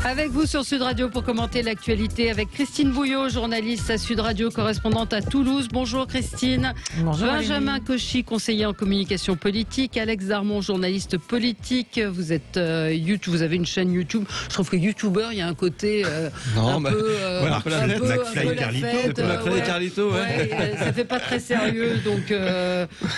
Avec vous sur Sud Radio pour commenter l'actualité avec Christine Bouillot, journaliste à Sud Radio, correspondante à Toulouse. Bonjour Christine. Bonjour Benjamin Cauchy, conseiller en communication politique. Alex Darmon, journaliste politique. Vous êtes YouTube, vous avez une chaîne YouTube. Je trouve que YouTuber, il y a un côté un peu McFly et Carlito. Ça fait pas très sérieux. Donc,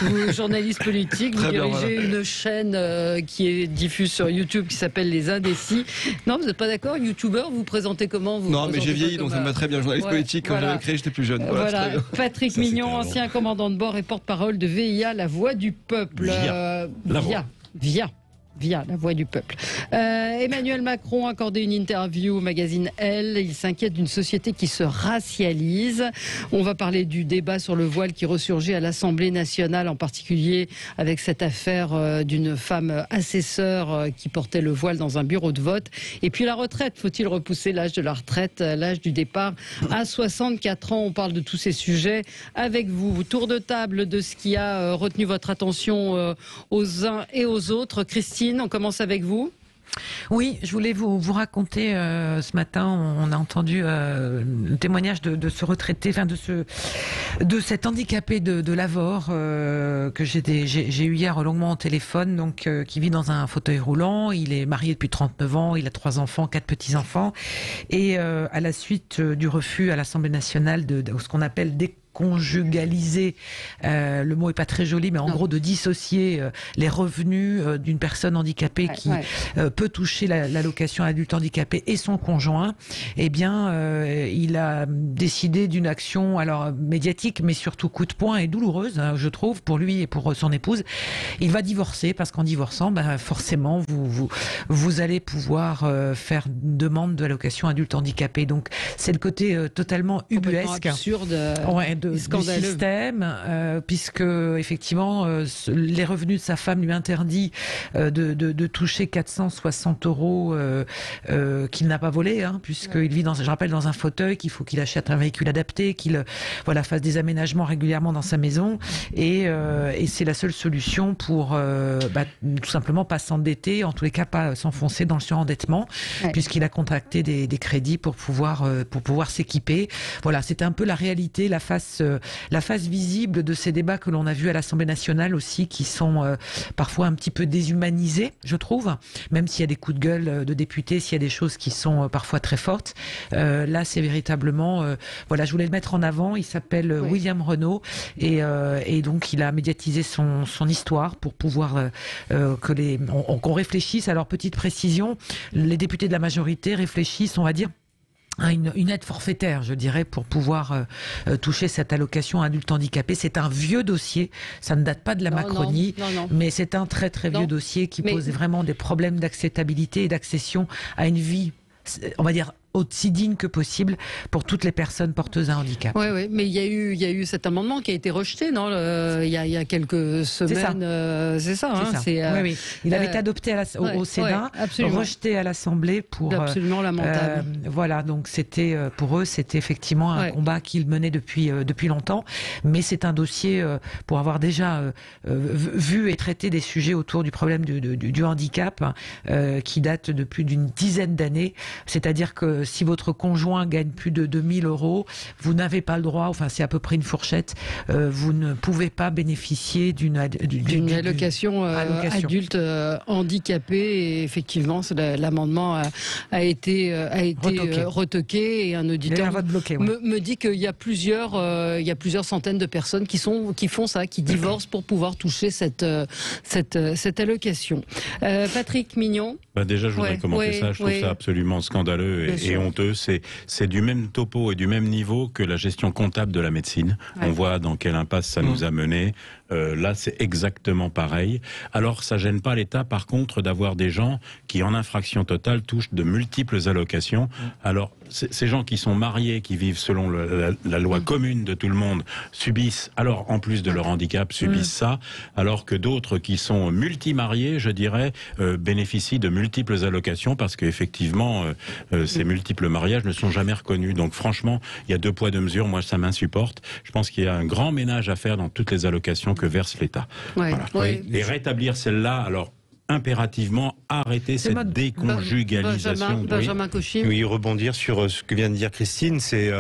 vous, journaliste politique, vous dirigez une chaîne qui est diffuse sur YouTube qui s'appelle Les Indécis. Non, vous n'êtes pas d'accord, YouTuber, vous vous présentez comment? Non, mais j'ai vieilli, donc ça me va très bien. Journaliste politique, quand j'avais créé, j'étais plus jeune. Voilà. Patrick Mignon, ancien commandant de bord et porte-parole de VIA, la voix du peuple. Via la voix du peuple. Emmanuel Macron a accordé une interview au magazine Elle. Il s'inquiète d'une société qui se racialise. On va parler du débat sur le voile qui ressurgit à l'Assemblée nationale, en particulier avec cette affaire d'une femme assesseur qui portait le voile dans un bureau de vote. Et puis la retraite, faut-il repousser l'âge de la retraite, l'âge du départ à 64 ans? On parle de tous ces sujets avec vous. Tour de table de ce qui a retenu votre attention aux uns et aux autres. Christine, on commence avec vous. Oui, je voulais vous raconter ce matin, on a entendu le témoignage de ce retraité, enfin de cet handicapé de Lavore que j'ai eu hier longuement au téléphone, donc qui vit dans un fauteuil roulant. Il est marié depuis 39 ans, il a 3 enfants, 4 petits-enfants, et à la suite du refus à l'Assemblée nationale de ce qu'on appelle conjugaliser, le mot est pas très joli, mais en gros de dissocier les revenus d'une personne handicapée qui peut toucher l'allocation adulte handicapé et son conjoint. Eh bien, il a décidé d'une action alors médiatique, mais surtout coup de poing et douloureuse, hein, je trouve, pour lui et pour son épouse. Il va divorcer parce qu'en divorçant, forcément, vous allez pouvoir faire une demande de l'allocation adulte handicapé. Donc, c'est le côté totalement ubuesque, absurde. Du système, puisque effectivement les revenus de sa femme lui interdit de toucher 460 € qu'il n'a pas volé, hein, puisqu'il vit je rappelle, dans un fauteuil, qu'il faut qu'il achète un véhicule adapté, qu'il fasse des aménagements régulièrement dans sa maison, et c'est la seule solution pour tout simplement pas s'endetter, en tous les cas pas s'enfoncer dans le surendettement, puisqu'il a contracté des crédits pour pouvoir s'équiper. Voilà, c'était un peu la réalité, la face visible de ces débats que l'on a vus à l'Assemblée nationale aussi, qui sont parfois un petit peu déshumanisés, je trouve, même s'il y a des coups de gueule de députés, s'il y a des choses qui sont parfois très fortes. Là, c'est véritablement... je voulais le mettre en avant. Il s'appelle William Renaud, et donc il a médiatisé son histoire pour pouvoir qu'on réfléchisse. Alors, petite précision, les députés de la majorité réfléchissent, on va dire, une aide forfaitaire, je dirais, pour pouvoir toucher cette allocation adulte handicapé. C'est un vieux dossier, ça ne date pas de la Macronie, mais c'est un très très vieux dossier qui pose vraiment des problèmes d'acceptabilité et d'accession à une vie, on va dire, aussi digne que possible pour toutes les personnes porteuses d'un handicap. Oui, mais il y a eu cet amendement qui a été rejeté, non, il y a quelques semaines. C'est ça. Oui. Il avait été adopté au Sénat, rejeté à l'Assemblée pour... Absolument lamentable. Voilà, donc c'était pour eux, c'était effectivement un combat qu'ils menaient depuis longtemps, mais c'est un dossier pour avoir déjà vu et traité des sujets autour du problème du handicap qui date de plus d'une dizaine d'années. C'est-à-dire que si votre conjoint gagne plus de 2 000 €, vous n'avez pas le droit, enfin c'est à peu près une fourchette, vous ne pouvez pas bénéficier d'une allocation adulte handicapé. Et effectivement, l'amendement a été retoqué, et un auditeur me dit qu'il y a plusieurs centaines de personnes qui font ça, qui divorcent pour pouvoir toucher cette allocation. Patrick Mignon. Déjà, je voudrais commenter ça. Je trouve ça absolument scandaleux et honteux. C'est du même topo et du même niveau que la gestion comptable de la médecine. On voit dans quelle impasse ça nous a mené. Là, c'est exactement pareil. Alors, ça gêne pas l'État, par contre, d'avoir des gens qui, en infraction totale, touchent de multiples allocations. Alors, ces gens qui sont mariés, qui vivent selon la loi commune de tout le monde, subissent, alors en plus de leur handicap, subissent ça, alors que d'autres qui sont multimariés, je dirais, bénéficient de multiples allocations, parce qu'effectivement, ces multiples mariages ne sont jamais reconnus. Donc franchement, il y a 2 poids 2 mesures. Moi, ça m'insupporte. Je pense qu'il y a un grand ménage à faire dans toutes les allocations que verse l'État. Et rétablir celle-là, alors impérativement arrêter cette déconjugalisation. Benjamin Cauchy. Oui, rebondir sur ce que vient de dire Christine, c'est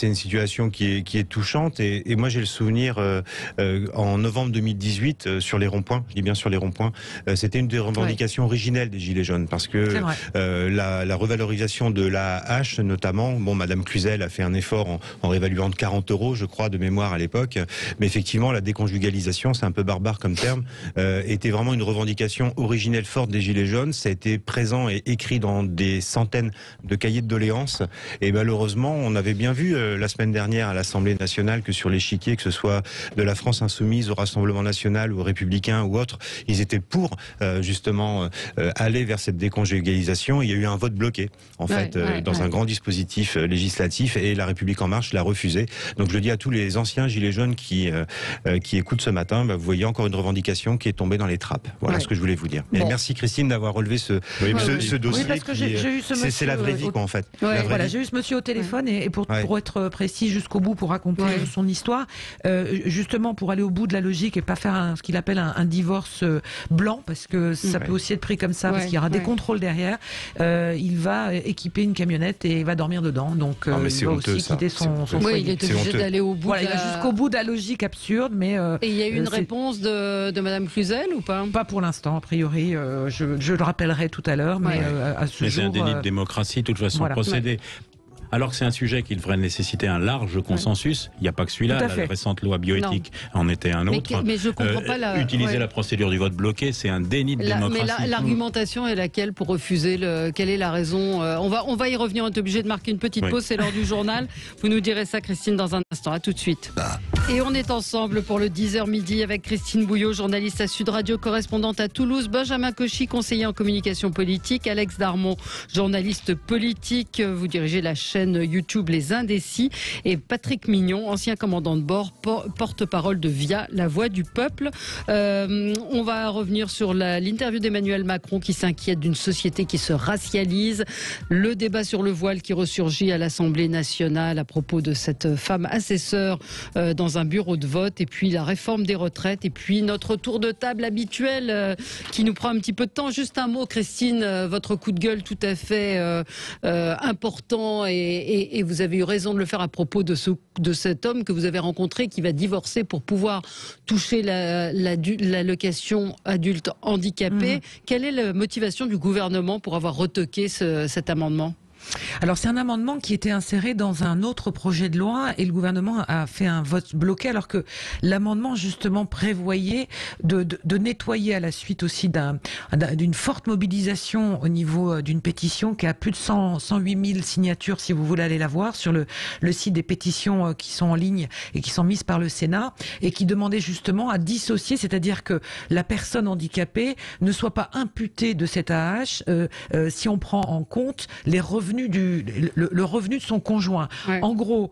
une situation qui est touchante et moi j'ai le souvenir en novembre 2018 sur les ronds-points, je dis bien sur les ronds-points, c'était une des revendications originelles des Gilets jaunes parce que la revalorisation de la hache notamment, bon, Madame Cluzel a fait un effort en réévaluant de 40 € je crois de mémoire à l'époque, mais effectivement la déconjugalisation, c'est un peu barbare comme terme, était vraiment une revendication originelle forte des Gilets jaunes. Ça a été présent et écrit dans des centaines de cahiers de doléances. Et malheureusement, on avait bien vu la semaine dernière à l'Assemblée nationale que sur l'échiquier, que ce soit de la France insoumise au Rassemblement national ou aux Républicains ou autres, ils étaient pour justement aller vers cette déconjugalisation. Il y a eu un vote bloqué en fait dans un grand dispositif législatif et La République en marche l'a refusé. Donc je le dis à tous les anciens Gilets jaunes qui écoutent ce matin, vous voyez encore une revendication qui est tombée dans les trappes. Voilà ce que je voulais vous dire. Bon. Et merci Christine d'avoir relevé ce dossier. Oui, parce que j'ai eu ce monsieur. C'est la vraie vie, quoi, en fait. Voilà, j'ai eu ce monsieur au téléphone et pour être précis jusqu'au bout, pour raconter son histoire, justement pour aller au bout de la logique et pas faire ce qu'il appelle un divorce blanc, parce que ça peut aussi être pris comme ça, parce qu'il y aura des contrôles derrière. Il va équiper une camionnette et il va dormir dedans. Donc il va aussi quitter son foyer. Il est obligé d'aller au bout. Voilà, il va jusqu'au bout de la logique absurde, mais. Et il y a eu une réponse de Madame Cluzel ou pas? Pas pour l'instant. A priori, je le rappellerai tout à l'heure, mais à ce jour... C'est un déni de démocratie, de toute façon, procéder... Alors que c'est un sujet qui devrait nécessiter un large consensus. Il n'y a pas que celui-là. La récente loi bioéthique en était un autre. Mais je comprends pas utiliser la procédure du vote bloqué, c'est un déni de démocratie. Mais l'argumentation est laquelle pour refuser quelle est la raison? On va y revenir. On est obligé de marquer une petite pause. C'est l'heure du journal. Vous nous direz ça, Christine, dans un instant. À tout de suite. Et on est ensemble pour le 10h midi avec Christine Bouillot, journaliste à Sud Radio, correspondante à Toulouse, Benjamin Cauchy, conseiller en communication politique, Alex Darmon, journaliste politique. Vous dirigez la chaîne YouTube Les Indécis, et Patrick Mignon, ancien commandant de bord, porte-parole de VIA, la voix du peuple. On va revenir sur l'interview d'Emmanuel Macron qui s'inquiète d'une société qui se racialise, le débat sur le voile qui ressurgit à l'Assemblée nationale à propos de cette femme assesseure dans un bureau de vote, et puis la réforme des retraites, et puis notre tour de table habituel qui nous prend un petit peu de temps. Juste un mot, Christine, votre coup de gueule tout à fait important, et vous avez eu raison de le faire à propos de cet homme que vous avez rencontré qui va divorcer pour pouvoir toucher l'allocation adulte handicapé. Quelle est la motivation du gouvernement pour avoir retoqué cet amendement ? Alors c'est un amendement qui était inséré dans un autre projet de loi et le gouvernement a fait un vote bloqué, alors que l'amendement justement prévoyait de nettoyer à la suite aussi d'une forte mobilisation au niveau d'une pétition qui a plus de 108 000 signatures, si vous voulez aller la voir, sur le site des pétitions qui sont en ligne et qui sont mises par le Sénat, et qui demandait justement à dissocier, c'est-à-dire que la personne handicapée ne soit pas imputée de cette AAH si on prend en compte les revenus le revenu de son conjoint. En gros,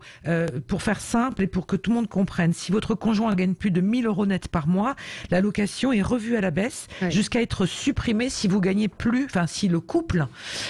pour faire simple et pour que tout le monde comprenne, si votre conjoint gagne plus de 1 000 € net par mois, l'allocation est revue à la baisse jusqu'à être supprimée si vous gagnez plus, enfin si le couple,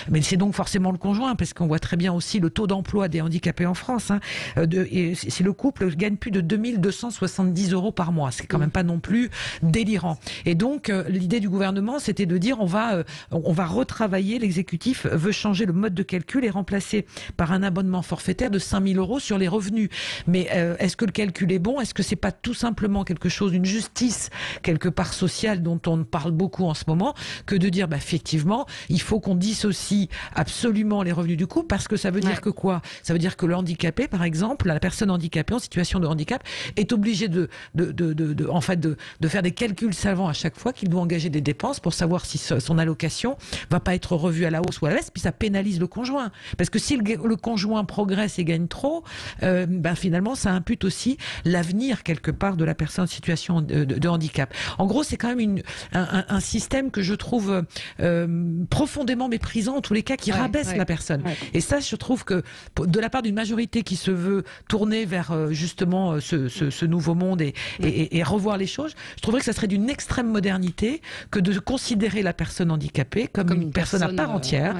mais c'est donc forcément le conjoint, parce qu'on voit très bien aussi le taux d'emploi des handicapés en France, et si le couple gagne plus de 2 270 € par mois, c'est quand même pas non plus délirant. Et donc l'idée du gouvernement, c'était de dire on va retravailler, l'exécutif veut changer le mode de calcul et remplacé par un abonnement forfaitaire de 5 000 € sur les revenus. Mais est-ce que le calcul est bon? Est-ce que c'est pas tout simplement quelque chose, une justice quelque part sociale dont on parle beaucoup en ce moment, que de dire effectivement il faut qu'on dissocie absolument les revenus du couple, parce que ça veut dire que quoi? Ça veut dire que le handicapé, par exemple, la personne handicapée en situation de handicap est obligée de faire des calculs savants à chaque fois qu'il doit engager des dépenses pour savoir si son allocation va pas être revue à la hausse ou à la baisse, puis ça pénalise le conjoint. Parce que si le conjoint progresse et gagne trop, finalement, ça impute aussi l'avenir, quelque part, de la personne en situation de handicap. En gros, c'est quand même un système que je trouve profondément méprisant, en tous les cas, qui rabaisse la personne. Et ça, je trouve que, de la part d'une majorité qui se veut tourner vers, justement, ce nouveau monde et revoir les choses, je trouverais que ça serait d'une extrême modernité que de considérer la personne handicapée comme une personne à part entière.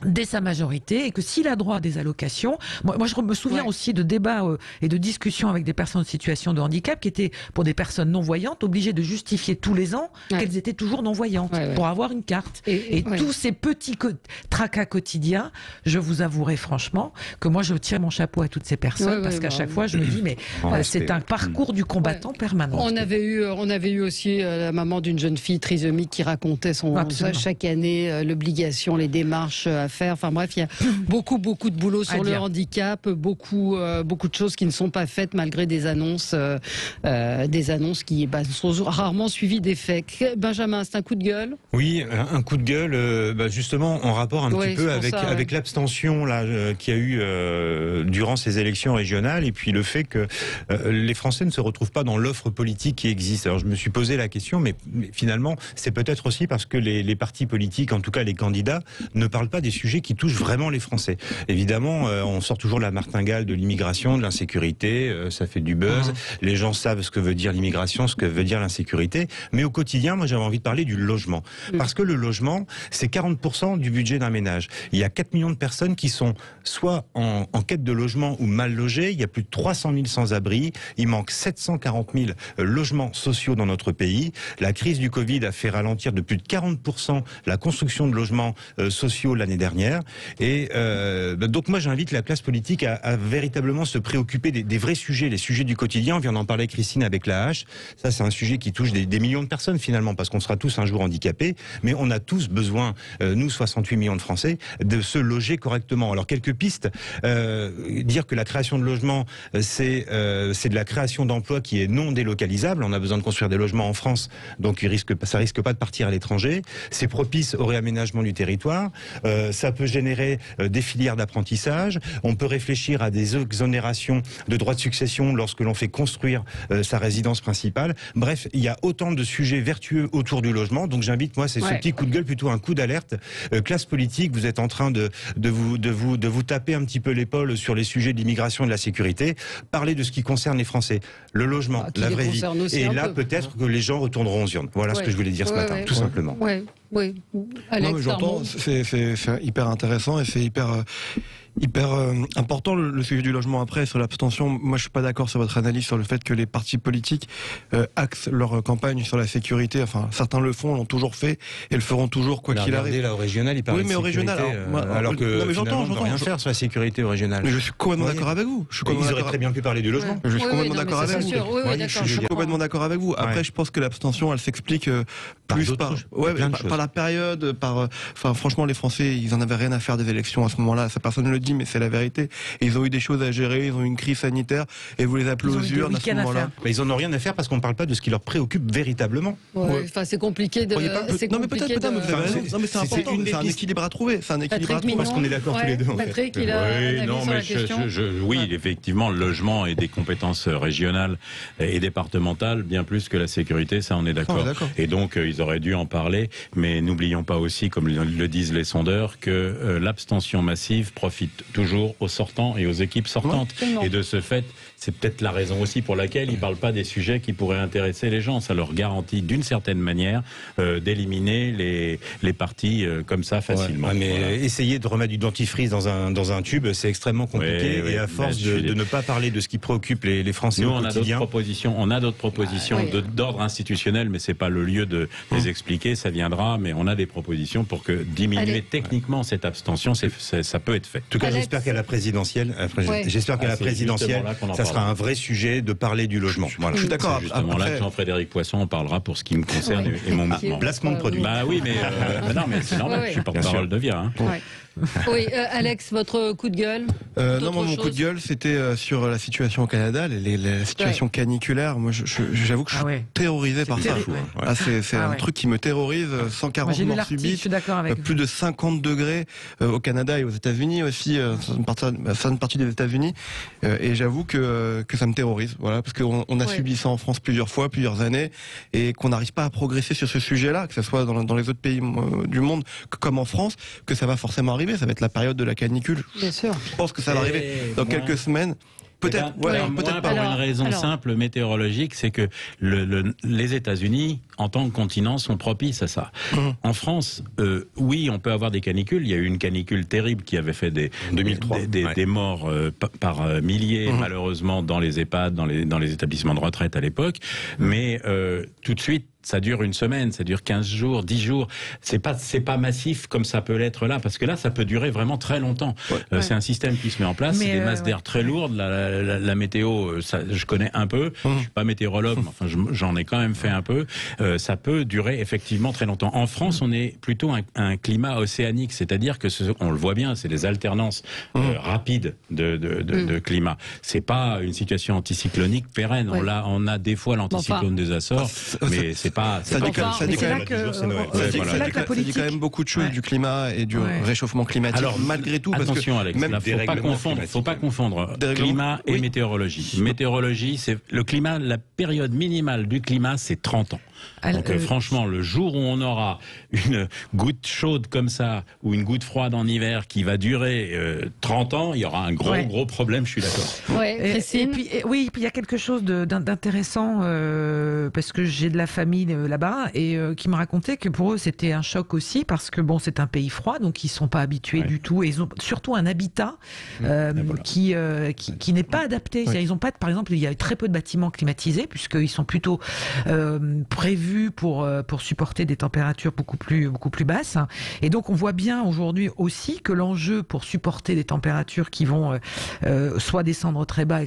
dès sa majorité, et que s'il a droit à des allocations, moi je me souviens aussi de débats et de discussions avec des personnes en situation de handicap qui étaient, pour des personnes non-voyantes, obligées de justifier tous les ans qu'elles étaient toujours non-voyantes pour avoir une carte. Et tous ces petits tracas quotidiens, je vous avouerai franchement que moi je tire mon chapeau à toutes ces personnes parce qu'à chaque fois je me dis mais c'est un parcours du combattant permanent. On avait eu aussi la maman d'une jeune fille trisomique qui racontait chaque année l'obligation, les démarches à faire. Enfin bref, il y a beaucoup de boulot sur le handicap, beaucoup de choses qui ne sont pas faites malgré des annonces qui sont rarement suivies d'effets. Benjamin, c'est un coup de gueule? Oui, un coup de gueule, justement en rapport un petit peu avec l'abstention qu'il y a eu durant ces élections régionales, et puis le fait que les Français ne se retrouvent pas dans l'offre politique qui existe. Alors je me suis posé la question, mais finalement c'est peut-être aussi parce que les partis politiques, en tout cas les candidats, ne parlent pas des sujets qui touchent vraiment les Français. Évidemment, on sort toujours la martingale de l'immigration, de l'insécurité, ça fait du buzz. Les gens savent ce que veut dire l'immigration, ce que veut dire l'insécurité. Mais au quotidien, moi j'avais envie de parler du logement. Parce que le logement, c'est 40% du budget d'un ménage. Il y a 4 millions de personnes qui sont soit en quête de logement ou mal logées. Il y a plus de 300 000 sans-abri. Il manque 740 000 logements sociaux dans notre pays. La crise du Covid a fait ralentir de plus de 40% la construction de logements sociaux l'année dernière. Et donc moi j'invite la classe politique à véritablement se préoccuper des vrais sujets, les sujets du quotidien. On vient d'en parler, Christine, avec la hache. Ça c'est un sujet qui touche des millions de personnes finalement, parce qu'on sera tous un jour handicapés, mais on a tous besoin, nous 68 millions de Français, de se loger correctement. Alors quelques pistes, dire que la création de logements c'est de la création d'emplois qui est non délocalisable. On a besoin de construire des logements en France, donc ça risque pas de partir à l'étranger. C'est propice au réaménagement du territoire. Ça peut générer des filières d'apprentissage. On peut réfléchir à des exonérations de droits de succession lorsque l'on fait construire sa résidence principale. Bref, il y a autant de sujets vertueux autour du logement. Donc j'invite, moi, c'est ce petit coup de gueule, plutôt un coup d'alerte. Classe politique, vous êtes en train de vous taper un petit peu l'épaule sur les sujets de l'immigration et de la sécurité. Parlez de ce qui concerne les Français. Le logement, la vraie vie. Et là, peut-être que les gens retourneront aux urnes. Voilà ce que je voulais dire ce matin, tout simplement. Oui, Alex, j'entends, c'est hyper intéressant et c'est hyper important le sujet du logement. Après, sur l'abstention, moi je suis pas d'accord sur votre analyse sur le fait que les partis politiques axent leur campagne sur la sécurité. Enfin, certains le font, l'ont toujours fait et le feront toujours quoi qu'il arrive. Là, au régional, il parle mais au régional, alors que j'entends rien faire sur la sécurité au régional. Mais je suis complètement d'accord avec vous. Ils auraient très bien pu parler du logement. Je suis complètement d'accord avec vous. Je suis complètement d'accord avec vous. Après, je pense que l'abstention, elle s'explique plus par la période, franchement, les Français, ils en avaient rien à faire des élections à ce moment-là. Ça, personne ne le dit, mais c'est la vérité. Et ils ont eu des choses à gérer, ils ont eu une crise sanitaire, et vous les appelez aux urnes à ce moment-là. Ils en ont rien à faire parce qu'on ne parle pas de ce qui leur préoccupe véritablement. Enfin, c'est compliqué de. Non, mais peut-être, vous avez raison. Non, mais c'est important. C'est un équilibre à trouver. C'est un équilibre à trouver. Parce qu'on est d'accord tous les deux. Patrick, il a un avis sur la question. Oui, effectivement, le logement est des compétences régionales et départementales, bien plus que la sécurité, ça on est d'accord. Et donc, ils auraient dû en parler, mais n'oublions pas aussi, comme le disent les sondeurs, que l'abstention massive profite toujours aux sortants et aux équipes sortantes. Et de ce fait, c'est peut-être la raison aussi pour laquelle ils ne parlent pas des sujets qui pourraient intéresser les gens. Ça leur garantit d'une certaine manière d'éliminer les partis comme ça facilement. Mais essayer de remettre du dentifrice dans un tube, c'est extrêmement compliqué. Et à force de ne pas parler de ce qui préoccupe les Français au quotidien. On a d'autres propositions d'ordre institutionnel, mais c'est pas le lieu de les expliquer. Ça viendra, mais on a des propositions pour que diminuer techniquement cette abstention, ça peut être fait. En tout cas, j'espère qu'à la présidentielle, ça sera un vrai sujet de parler du logement. Voilà. Je suis d'accord. Justement là que Jean-Frédéric Poisson en parlera pour ce qui me concerne et mon mouvement. Placement de produits. Bah oui, mais non, mais c'est normal. Je suis porte-parole de Via. Oui, Alex, votre coup de gueule? Non, mon coup de gueule, c'était sur la situation au Canada, la situation caniculaire. Moi, j'avoue que je suis terrorisé par ça. C'est un truc qui me terrorise. 140 morts subites, plus de 50 degrés au Canada et aux États-Unis aussi, certaine partie des États-Unis. Et j'avoue que ça me terrorise. Voilà, parce qu'on a subi ça en France plusieurs années, et qu'on n'arrive pas à progresser sur ce sujet-là, que ce soit dans les autres pays du monde comme en France, que ça va forcément arriver. Ça va être la période de la canicule. Bien sûr. Je pense que ça va arriver dans quelques semaines. Peut-être. Peut-être pour une raison simple météorologique, c'est que les États-Unis, en tant que continent, sont propices à ça. En France, oui, on peut avoir des canicules. Il y a eu une canicule terrible qui avait fait des morts par milliers, malheureusement, dans les EHPAD, dans les établissements de retraite à l'époque. Mais tout de suite, ça dure une semaine, ça dure 15 jours, 10 jours. C'est pas massif comme ça peut l'être là, parce que là, ça peut durer vraiment très longtemps. C'est un système qui se met en place, c'est des masses d'air très lourdes. La météo, ça, je connais un peu. Je suis pas météorologue, mais enfin, j'en ai quand même fait un peu. Ça peut durer effectivement très longtemps. En France, on est plutôt un climat océanique, c'est-à-dire que on le voit bien, c'est des alternances rapides de climat. C'est pas une situation anticyclonique pérenne. On a des fois l'anticyclone des Açores, mais c'est pas. Ça dit quand même beaucoup de choses du climat et du réchauffement climatique. Alors, malgré tout, attention, Alex, faut pas confondre climat et météorologie. Météorologie, c'est le climat, la période minimale du climat, c'est 30 ans. Donc franchement, le jour où on aura une goutte chaude comme ça, ou une goutte froide en hiver qui va durer 30 ans, il y aura un gros problème, je suis d'accord. Et puis il y a quelque chose d'intéressant, parce que j'ai de la famille là-bas, et qui me racontait que pour eux c'était un choc aussi, parce que bon, c'est un pays froid, donc ils sont pas habitués du tout, et ils ont surtout un habitat qui n'est pas adapté. Ils ont pas, par exemple, il y a très peu de bâtiments climatisés, puisqu'ils sont plutôt prévus pour supporter des températures beaucoup plus basses. Et donc on voit bien aujourd'hui aussi que l'enjeu pour supporter des températures qui vont soit descendre très bas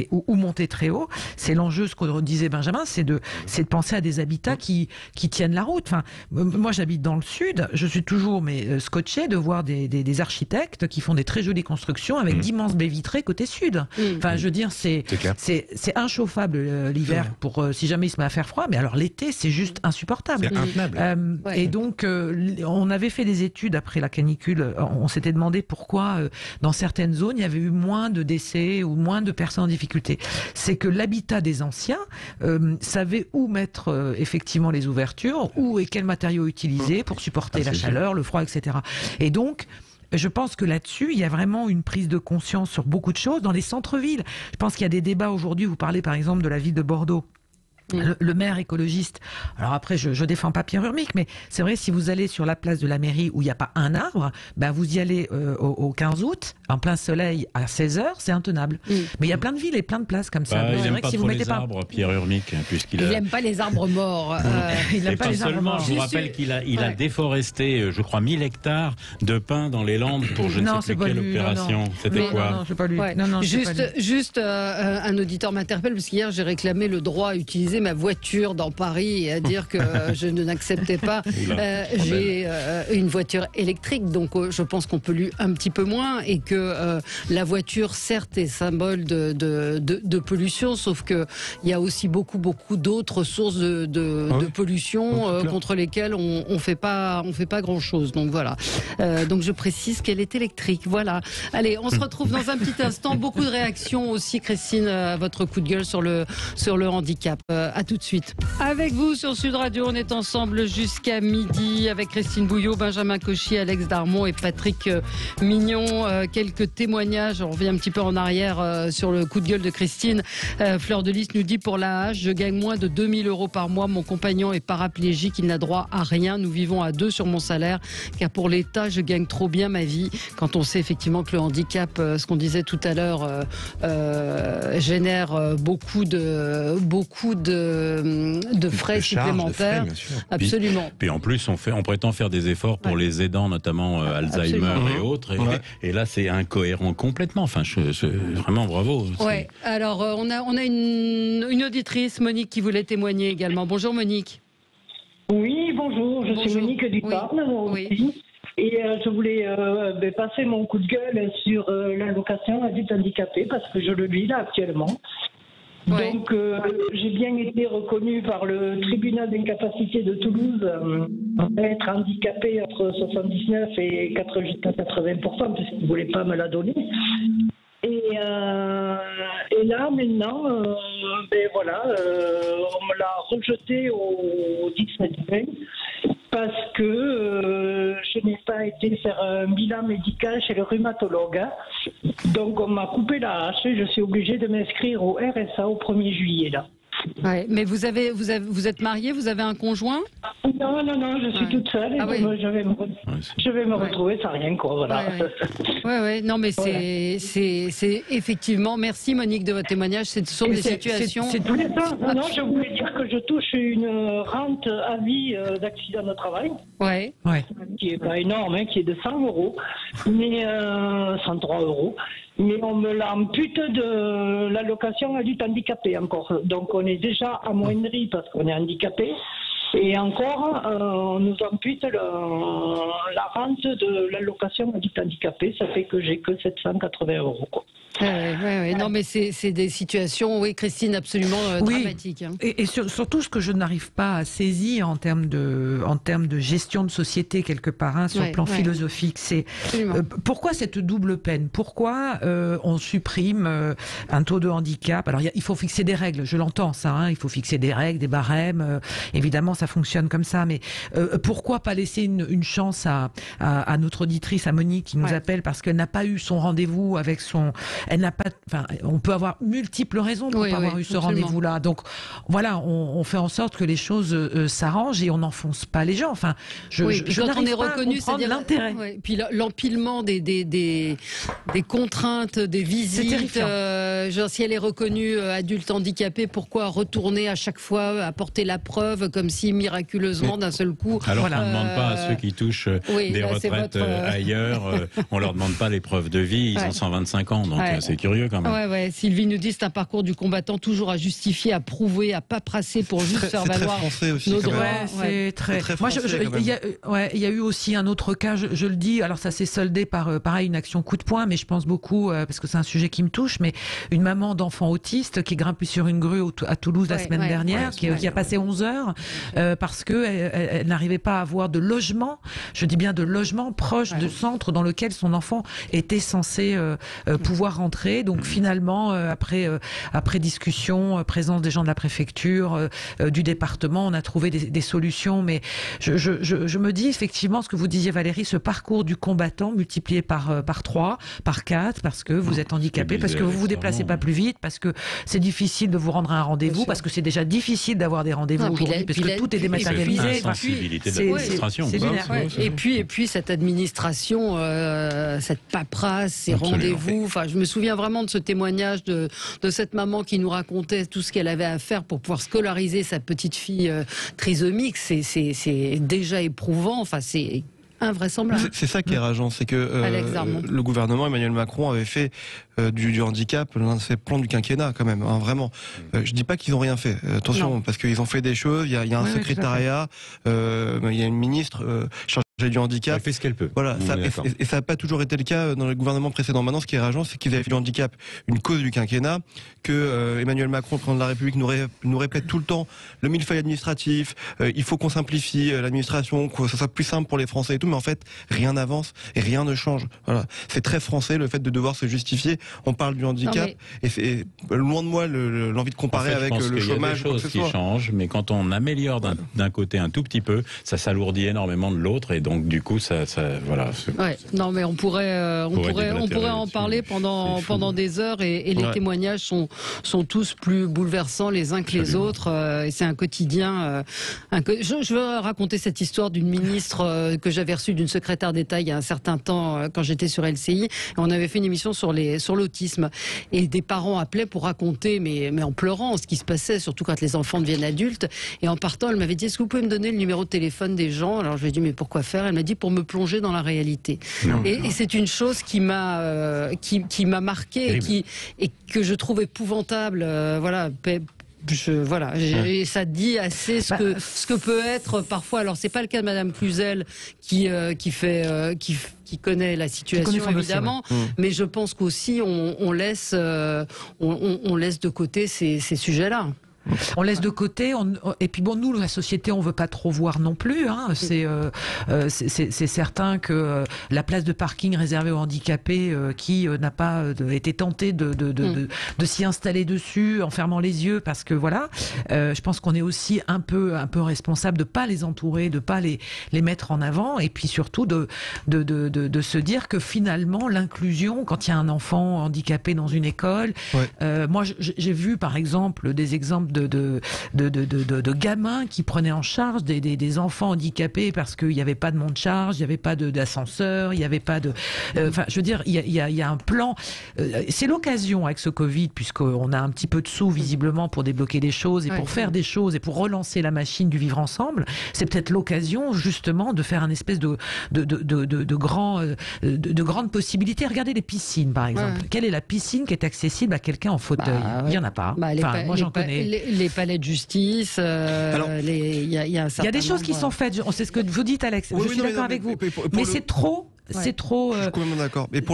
ou monter très haut, c'est l'enjeu, ce qu'on disait Benjamin, c'est de penser à des habitats qui tiennent la route. Enfin, moi j'habite dans le sud, je suis toujours scotché de voir des architectes qui font des très jolies constructions avec d'immenses baies vitrées côté sud. Enfin, je veux dire, c'est inchauffable l'hiver pour si jamais il se met à faire froid, mais alors l'été c'est juste insupportable. C'est intenable. Et donc on avait fait des études après la canicule, on s'était demandé pourquoi dans certaines zones il y avait eu moins de décès ou moins de personnes en difficulté. C'est que l'habitat des anciens savait où mettre effectivement les ouvertures, où et quels matériaux utiliser pour supporter la chaleur, le froid, etc. Et donc je pense que là-dessus, il y a vraiment une prise de conscience sur beaucoup de choses dans les centres-villes. Je pense qu'il y a des débats aujourd'hui, vous parlez par exemple de la ville de Bordeaux. Le maire écologiste, alors après je défends pas Pierre Urmic, mais c'est vrai, si vous allez sur la place de la mairie où il n'y a pas un arbre, vous y allez au 15 août, en plein soleil à 16h, c'est intenable. Mais il y a plein de villes et plein de places comme ça. Il n'aime pas trop les arbres, Pierre Urmic, puisqu'il n'aime pas les arbres morts. Il n'aime pas les arbres morts. Je vous rappelle qu'il a déforesté, je crois, 1000 hectares de pins dans les Landes pour je ne sais plus quelle opération. C'était quoi? Non, c'est pas lui. Juste un auditeur m'interpelle, parce qu'hier j'ai réclamé le droit à utiliser ma voiture dans Paris et à dire que je n'acceptais pas. J'ai une voiture électrique, donc je pense qu'on pollue un petit peu moins, et que la voiture, certes, est symbole de pollution, sauf que il y a aussi beaucoup d'autres sources de pollution contre lesquelles on fait pas grand chose. Donc voilà. Donc je précise qu'elle est électrique. Voilà. Allez, on se retrouve dans un petit instant. Beaucoup de réactions aussi, Christine, à votre coup de gueule sur le handicap. À tout de suite. Avec vous sur Sud Radio, on est ensemble jusqu'à midi avec Christine Bouillot, Benjamin Cauchy, Alex Darmon et Patrick Mignon. Quelques témoignages, on revient un petit peu en arrière sur le coup de gueule de Christine. Fleur de Lys nous dit: pour la hache, je gagne moins de 2000 € par mois. Mon compagnon est paraplégique, il n'a droit à rien. Nous vivons à 2 sur mon salaire, car pour l'État, je gagne trop bien ma vie. Quand on sait effectivement que le handicap, ce qu'on disait tout à l'heure, génère beaucoup de frais supplémentaires. Absolument. Puis en plus, on prétend faire des efforts pour les aidants, notamment Alzheimer et autres. Et là, c'est incohérent complètement. Enfin, vraiment bravo. Ouais. Alors, on a une auditrice, Monique, qui voulait témoigner également. Bonjour Monique. Oui, bonjour. Je suis Monique du Tarn, aussi. Et je voulais passer mon coup de gueule sur l'allocation adulte handicapé, parce que je le vis là actuellement. Donc, j'ai bien été reconnue par le tribunal d'incapacité de Toulouse être handicapée entre 79 et 80%, puisqu'ils ne voulaient pas me la donner. Et là, maintenant, on me l'a rejeté au 17 juin parce que je n'ai pas été faire un bilan médical chez le rhumatologue. Donc on m'a coupé la hache et je suis obligée de m'inscrire au RSA au 1er juillet là. Ouais, mais vous êtes marié, vous avez un conjoint? Non, je suis toute seule et je vais me retrouver sans rien, quoi. Voilà. Ouais, non, mais c'est effectivement. Merci Monique de votre témoignage. Ce sont des situations. Non, je voulais dire que je touche une rente à vie d'accident de travail. Ouais. Qui est pas énorme, qui est de 100 €, mais 103 €. Mais on me l'ampute de l'allocation adulte handicapé encore. Donc on est déjà amoindri parce qu'on est handicapé. Et encore, on nous ampute la rente de l'allocation adulte handicapé. Ça fait que j'ai que 780 €. Quoi. Non, mais c'est des situations, oui, Christine, absolument dramatiques. Hein. Et surtout, ce que je n'arrive pas à saisir en termes de gestion de société quelque part, sur le plan philosophique, c'est pourquoi cette double peine? Pourquoi on supprime un taux de handicap? Alors, il faut fixer des règles, je l'entends ça, il faut fixer des règles, des barèmes, évidemment, ça fonctionne comme ça, mais pourquoi pas laisser une chance à notre auditrice, à Monique, qui nous appelle parce qu'elle n'a pas eu son rendez-vous avec son... Elle n'a pas, on peut avoir multiples raisons pour pas avoir eu ce rendez-vous-là. Donc voilà, on fait en sorte que les choses s'arrangent et on n'enfonce pas les gens. Enfin, je n'arrive pas à comprendre l'intérêt. Puis l'empilement des contraintes, des visites. Genre, si elle est reconnue adulte handicapée, pourquoi retourner à chaque fois apporter la preuve comme si miraculeusement d'un seul coup. Alors qu'on ne demande pas à ceux qui touchent des retraites ailleurs, on leur demande pas les preuves de vie. Ils ont 125 ans, donc c'est curieux quand même. Sylvie nous dit c'est un parcours du combattant toujours à justifier, à prouver, à paperasser pour juste faire valoir nos droits. C'est très français. Il y a eu aussi un autre cas, je le dis, alors ça s'est soldé par pareil une action coup de poing, mais je pense beaucoup, parce que c'est un sujet qui me touche, mais une maman d'enfant autiste qui grimpait sur une grue à Toulouse la semaine dernière, qui a passé 11 heures parce qu'elle n'arrivait pas à avoir de logement, je dis bien de logement proche du centre dans lequel son enfant était censé pouvoir rentrer. Donc finalement, après discussion, présence des gens de la préfecture, du département, on a trouvé des solutions. Mais je me dis effectivement ce que vous disiez Valérie, ce parcours du combattant multiplié par 3, par 4, parce que vous êtes handicapé, parce que vous vous déplacez pas plus vite, parce que c'est difficile de vous rendre à un rendez-vous, parce que c'est déjà difficile d'avoir des rendez-vous aujourd'hui, parce que tout est dématérialisé. Et puis cette administration, cette paperasse, ces rendez-vous. Enfin, je me souviens vraiment de ce témoignage de cette maman qui nous racontait tout ce qu'elle avait à faire pour pouvoir scolariser sa petite fille trisomique. C'est déjà éprouvant. Enfin, c'est invraisemblable. C'est ça qui est rageant, c'est que le gouvernement Emmanuel Macron avait fait du handicap l'un de ses plans du quinquennat quand même, vraiment. Je dis pas qu'ils ont rien fait, attention, parce qu'ils ont fait des choses. Il y a un secrétariat, il y a une ministre chargée du handicap. Elle fait ce qu'elle peut. Voilà, et ça n'a pas toujours été le cas dans le gouvernement précédent. Maintenant, ce qui est rageant, c'est qu'ils avaient fait du handicap une cause du quinquennat, que Emmanuel Macron, président de la République, nous répète tout le temps le millefeuille administratif. Il faut qu'on simplifie l'administration, que ça soit plus simple pour les Français et tout. Mais en fait, rien n'avance et rien ne change. Voilà, c'est très français le fait de devoir se justifier. On parle du handicap et c'est loin de moi l'envie de comparer avec le chômage. Il y a des choses qui changent, mais quand on améliore d'un côté un tout petit peu, ça s'alourdit énormément de l'autre et donc du coup voilà. Non mais on pourrait en parler pendant des heures et les témoignages sont tous plus bouleversants les uns que les autres. Et c'est un quotidien. Je veux raconter cette histoire d'une ministre que j'avais reçue d'une secrétaire d'État il y a un certain temps quand j'étais sur LCI. Et on avait fait une émission sur l'autisme et des parents appelaient pour raconter, mais en pleurant, ce qui se passait, surtout quand les enfants deviennent adultes. Et en partant, elle m'avait dit: est-ce que vous pouvez me donner le numéro de téléphone des gens? Alors je lui ai dit: mais pourquoi faire? Elle m'a dit: pour me plonger dans la réalité. Et c'est une chose qui m'a marqué et que je trouve épouvantable. Et ça dit assez ce que peut être parfois. Alors c'est pas le cas de Madame Cluzel qui connaît la situation évidemment, mais je pense qu'aussi on laisse de côté ces sujets-là. On laisse de côté. Et puis bon, nous, la société, on veut pas trop voir non plus. Hein. C'est certain que la place de parking réservée aux handicapés qui n'a pas été tenté de s'y installer dessus en fermant les yeux, parce que voilà, je pense qu'on est aussi un peu responsable de pas les entourer, de pas les mettre en avant, et puis surtout de se dire que finalement l'inclusion, quand il y a un enfant handicapé dans une école, moi j'ai vu par exemple des exemples de gamins qui prenaient en charge des enfants handicapés parce qu'il n'y avait pas de monte-charge, il n'y avait pas d'ascenseur, il n'y avait pas de... Enfin, je veux dire, il y a un plan. C'est l'occasion avec ce Covid, puisqu'on a un petit peu de sous visiblement pour débloquer des choses et pour faire des choses et pour relancer la machine du vivre ensemble. C'est peut-être l'occasion justement de faire un espèce de grandes possibilités. Regardez les piscines par exemple. Quelle est la piscine qui est accessible à quelqu'un en fauteuil? Il n'y en a pas. Moi j'en connais. Les palais de justice, il y a des choses qui sont faites. C'est ce que vous dites, Alex. Je suis d'accord avec vous. Mais c'est trop. C'est trop. Je suis complètement d'accord. Mais il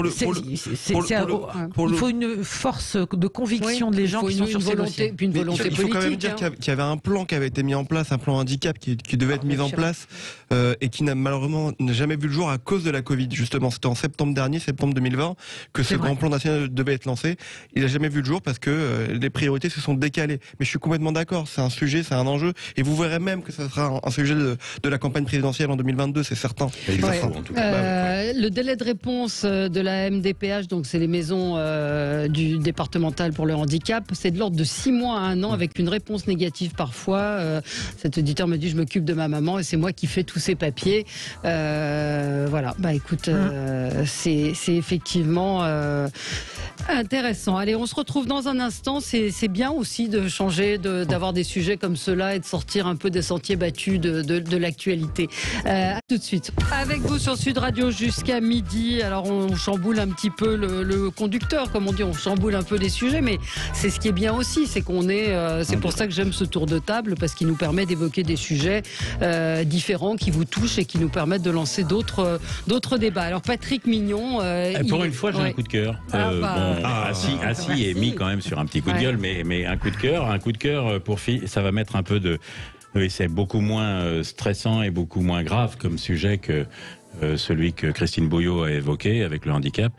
faut une force de conviction de les gens qui sont sur ces dossiers. Puis une volonté politique. Il faut quand même dire qu'il y avait un plan qui avait été mis en place, un plan handicap qui devait être mis en place et qui n'a malheureusement jamais vu le jour à cause de la Covid. Justement, c'était en septembre dernier, septembre 2020, que ce grand plan national devait être lancé. Il n'a jamais vu le jour parce que les priorités se sont décalées. Mais je suis complètement d'accord. C'est un sujet, c'est un enjeu, et vous verrez même que ça sera un sujet de la campagne présidentielle en 2022, c'est certain. En tout cas. Le délai de réponse de la MDPH, donc c'est les maisons du départemental pour le handicap, c'est de l'ordre de 6 mois à 1 an, avec une réponse négative parfois. Cet auditeur me dit: je m'occupe de ma maman et c'est moi qui fais tous ces papiers. Voilà, écoute, c'est effectivement intéressant. Allez, on se retrouve dans un instant. C'est bien aussi de changer, d'avoir des sujets comme cela et de sortir un peu des sentiers battus de l'actualité. À tout de suite. Avec vous sur Sud Radio jusqu'à midi. Alors on chamboule un petit peu le conducteur, comme on dit, on chamboule un peu les sujets, mais c'est ce qui est bien aussi, c'est qu'on est... c'est pour ça que j'aime ce tour de table, parce qu'il nous permet d'évoquer des sujets différents qui vous touchent et qui nous permettent de lancer d'autres débats. Alors Patrick Mignon... pour une fois, j'ai un coup de cœur. Assis est mis quand même sur un petit coup de gueule, mais un coup de cœur pour filles, ça va mettre un peu de... Oui, c'est beaucoup moins stressant et beaucoup moins grave comme sujet que celui que Christine Bouillot a évoqué avec le handicap.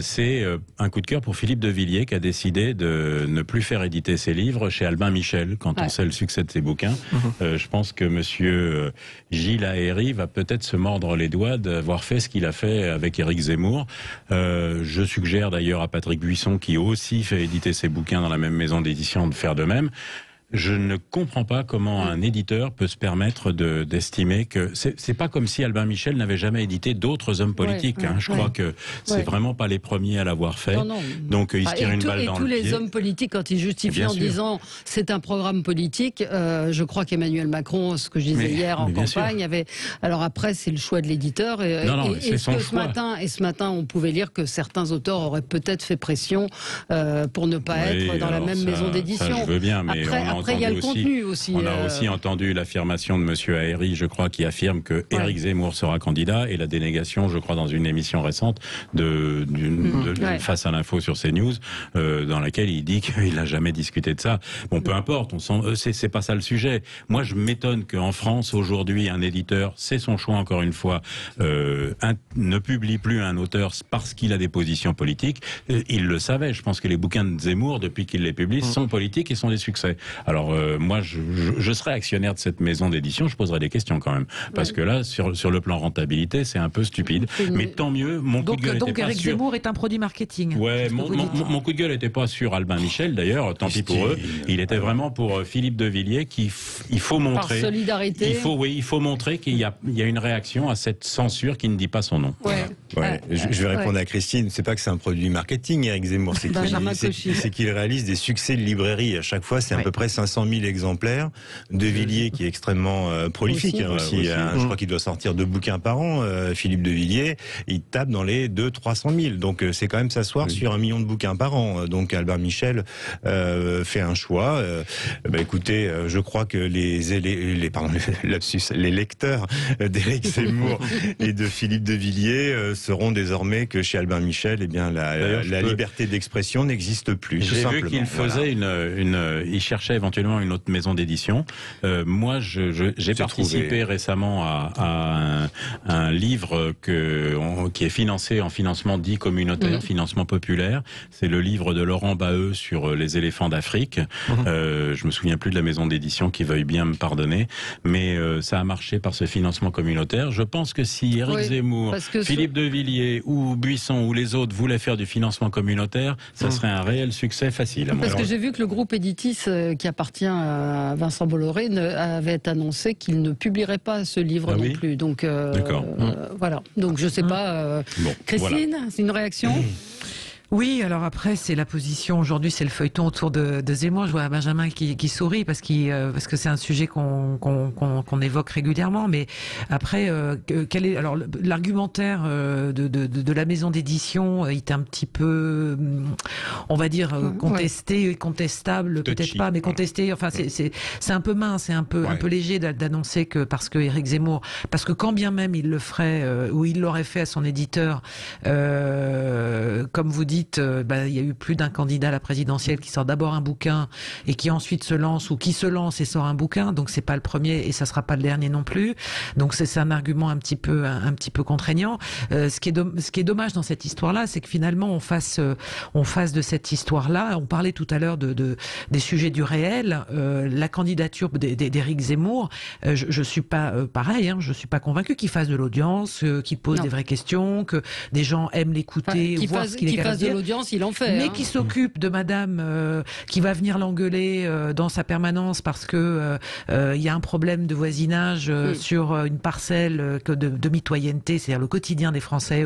C'est un coup de cœur pour Philippe de Villiers, qui a décidé de ne plus faire éditer ses livres chez Albin Michel, quand on sait le succès de ses bouquins. Je pense que monsieur Gilles Ahéry va peut-être se mordre les doigts d'avoir fait ce qu'il a fait avec Éric Zemmour. Je suggère d'ailleurs à Patrick Buisson, qui aussi fait éditer ses bouquins dans la même maison d'édition, de faire de même. Je ne comprends pas comment un éditeur peut se permettre d'estimer que... C'est pas comme si Albin Michel n'avait jamais édité d'autres hommes politiques. Je crois que c'est vraiment pas les premiers à l'avoir fait. Non. Donc ils se tirent une balle dans le pied. Et tous les hommes politiques, quand ils justifient en disant c'est un programme politique, je crois qu'Emmanuel Macron, ce que je disais hier en campagne, avait... Alors après, c'est le choix de l'éditeur. C'est son choix. Ce matin, on pouvait lire que certains auteurs auraient peut-être fait pression pour ne pas être dans la même maison d'édition. Je veux bien, mais après, il y a le contenu aussi. On a aussi entendu l'affirmation de monsieur Ahéry, je crois, qui affirme que Éric Zemmour sera candidat, et la dénégation, je crois, dans une émission récente de Face à l'info sur CNews, dans laquelle il dit qu'il n'a jamais discuté de ça. Bon, peu importe, c'est pas ça le sujet. Moi, je m'étonne qu'en France, aujourd'hui, un éditeur, c'est son choix encore une fois, ne publie plus un auteur parce qu'il a des positions politiques. Il le savait. Je pense que les bouquins de Zemmour, depuis qu'il les publie, sont politiques et sont des succès. Alors moi, je serais actionnaire de cette maison d'édition, je poserais des questions quand même, parce que là, sur le plan rentabilité, c'est un peu stupide. Mais tant mieux. Mon coup de gueule était pas Éric Zemmour est un produit marketing. Ouais, mon coup de gueule n'était pas sur Albin Michel, d'ailleurs. Tant pis pour eux. Il était vraiment pour Philippe de Villiers, il faut montrer. Par solidarité. Il faut montrer qu'il y a une réaction à cette censure qui ne dit pas son nom. Je vais répondre à Christine. C'est pas que c'est un produit marketing, Éric Zemmour, c'est qu'il réalise des succès de librairie. À chaque fois, c'est à peu près 500 000 exemplaires. De Villiers, qui est extrêmement prolifique. Je crois qu'il doit sortir 2 bouquins par an. Philippe de Villiers, il tape dans les 200-300 000. Donc c'est quand même s'asseoir sur 1 million de bouquins par an. Donc Albin Michel fait un choix. Écoutez, je crois que les lecteurs d'Éric Zemmour et de Philippe de Villiers sauront désormais que chez Albin Michel, eh bien, la liberté d'expression n'existe plus. J'ai vu qu'il faisait il cherchait éventuellement une autre maison d'édition. Moi, j'ai participé récemment à un livre qui est financé en financement dit communautaire, financement populaire. C'est le livre de Laurent Baheux sur les éléphants d'Afrique. Je me souviens plus de la maison d'édition, qui veuille bien me pardonner, mais ça a marché par ce financement communautaire. Je pense que si Éric Zemmour, Philippe de Villiers ou Buisson ou les autres voulaient faire du financement communautaire, ça serait un réel succès facile. Parce que j'ai vu que le groupe Editis, qui appartient à Vincent Bolloré, avait annoncé qu'il ne publierait pas ce livre non plus. Donc voilà. Donc je sais pas. Christine, c'est une réaction? Oui, alors après, c'est la position, aujourd'hui, c'est le feuilleton autour de Zemmour. Je vois Benjamin qui sourit parce que c'est un sujet qu'on évoque régulièrement. Mais après, quel est, alors, l'argumentaire de la maison d'édition est un petit peu, on va dire, contesté, contestable, peut-être pas, mais contesté. Enfin, c'est un peu mince, c'est un peu léger d'annoncer que parce que Éric Zemmour, parce que quand bien même il le ferait, ou il l'aurait fait à son éditeur, comme vous dites, il y a eu plus d'un candidat à la présidentielle qui sort d'abord un bouquin et qui ensuite se lance, ou qui se lance et sort un bouquin, donc c'est pas le premier et ça sera pas le dernier non plus. Donc c'est un argument un petit peu contraignant. Ce qui est dommage dans cette histoire-là, c'est que finalement on fasse de cette histoire-là. On parlait tout à l'heure des sujets du réel. La candidature d'Éric Zemmour, je suis pas pareil. Je suis pas convaincu qu'il fasse de l'audience, qu'il pose des vraies questions, que des gens aiment l'écouter, voir ce qu'il est capable de dire. L'audience, il en fait. Mais qui s'occupe de madame qui va venir l'engueuler dans sa permanence parce que il y a un problème de voisinage sur une parcelle de mitoyenneté, c'est-à-dire le quotidien des Français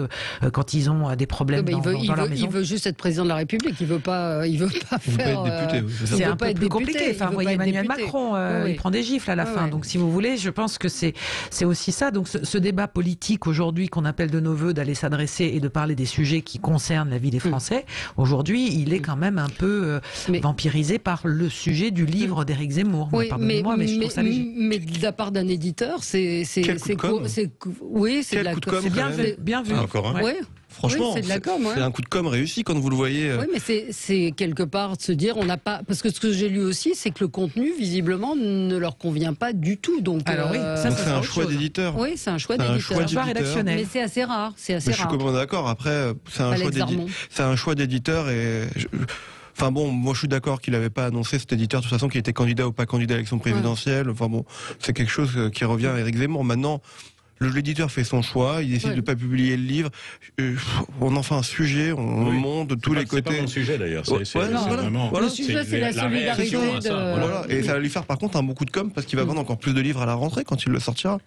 quand ils ont des problèmes dans leur maison. Il veut juste être président de la République, il veut pas faire... député. C'est un peu plus compliqué. Enfin, vous voyez Emmanuel Macron, il prend des gifles à la fin. Donc si vous voulez, je pense que c'est aussi ça. Donc ce débat politique aujourd'hui qu'on appelle de nos voeux, d'aller s'adresser et de parler des sujets qui concernent la vie des Français, aujourd'hui, il est quand même un peu vampirisé par le sujet du livre d'Éric Zemmour. Pardonnez-moi, mais je trouve ça léger. Mais de la part d'un éditeur, c'est bien vu. Encore un. Franchement, c'est un coup de com réussi quand vous le voyez. Oui, mais c'est quelque part de se dire, on n'a pas... Parce que ce que j'ai lu aussi, c'est que le contenu, visiblement, ne leur convient pas du tout. Donc, alors ça c'est un choix d'éditeur. Oui, c'est un choix d'éditeur. Un choix rédactionnel. Mais c'est assez rare. Je suis complètement d'accord. Après, c'est un choix d'éditeur et... Enfin bon, moi je suis d'accord qu'il n'avait pas annoncé cet éditeur de toute façon qui était candidat ou pas candidat à l'élection présidentielle. Enfin bon, c'est quelque chose qui revient à Éric Zemmour. Maintenant, l'éditeur fait son choix, il décide de ne pas publier le livre. On en fait un sujet, on monte de tous les côtés. C'est pas mon sujet d'ailleurs. Le sujet, c'est la solidarité. Et ça va lui faire par contre un bon coup de com' parce qu'il va vendre encore plus de livres à la rentrée quand il le sortira.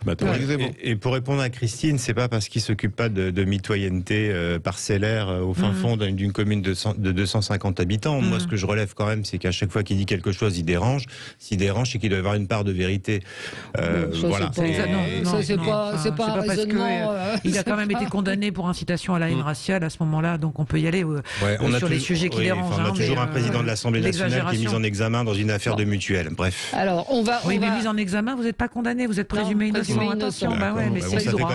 Et pour répondre à Christine, c'est pas parce qu'il s'occupe pas de mitoyenneté parcellaire au fin fond d'une commune de 250 habitants. Moi, ce que je relève quand même, c'est qu'à chaque fois qu'il dit quelque chose, il dérange. S'il dérange, c'est qu'il doit y avoir une part de vérité. Voilà. C'est pas un raisonnement. Il a quand même été condamné pour incitation à la haine raciale à ce moment-là, donc on peut y aller sur les sujets qui dérangent. On a toujours un président de l'Assemblée nationale qui est mis en examen dans une affaire de mutuelle. Bref. Alors mais mis en examen, vous n'êtes pas condamné, vous êtes présumé innocent. Attention, mais c'est le droit.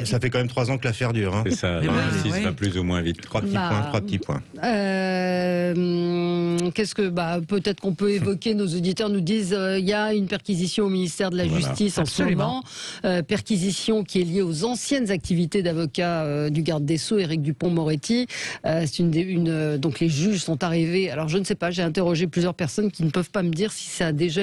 Ça fait quand même 3 ans que l'affaire dure. C'est ça. Si ça va plus ou moins vite. 3 petits points. Qu'est-ce que peut-être qu'on peut évoquer, nos auditeurs nous disent il y a une perquisition au ministère de la Justice en ce moment. Perquisition qui est liée aux anciennes activités d'avocat du garde des Sceaux, Éric Dupond-Moretti. Donc les juges sont arrivés. Alors je ne sais pas, j'ai interrogé plusieurs personnes qui ne peuvent pas me dire si ça a déjà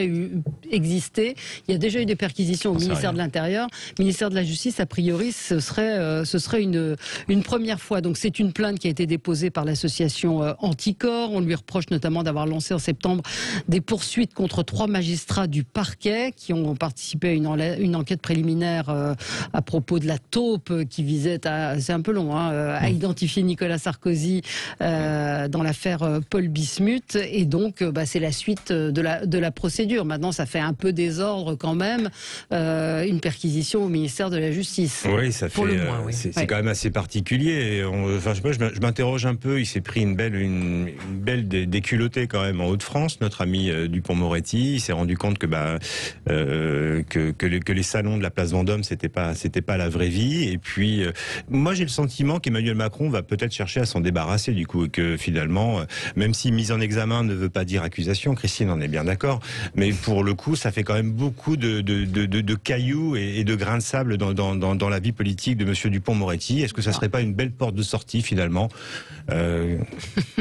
existé. Il y a déjà eu des perquisitions au ministère de l'Intérieur. Ministère de la Justice, a priori, ce serait une première fois. Donc c'est une plainte qui a été déposée par l'association Anticorps. On lui reproche notamment d'avoir lancé en septembre des poursuites contre 3 magistrats du parquet qui ont participé à une enquête préliminaire à propos de la taupe qui visait c'est un peu long, à identifier Nicolas Sarkozy dans l'affaire Paul Bismuth. Et donc, c'est la suite de la procédure. Maintenant, ça fait un peu désordre quand même, une perquisition au ministère de la Justice. Oui, ça fait. C'est quand même assez particulier. Je m'interroge un peu. Il s'est pris une belle déculottée quand même en Hauts-de-France, notre ami Dupond-Moretti. Il s'est rendu compte que les salons de la place Vendôme, c'était pas la vraie vie. Et puis, moi, j'ai le sentiment qu'Emmanuel Macron va peut-être chercher à s'en débarrasser du coup, et que finalement, même si mise en examen ne veut pas dire accusation, Christine, on est bien d'accord, mais pour le coup, ça fait quand même beaucoup de cailloux et de grains de sable dans la vie politique de Monsieur Dupond-Moretti. Est-ce que ça serait pas une belle porte de sortie finalement?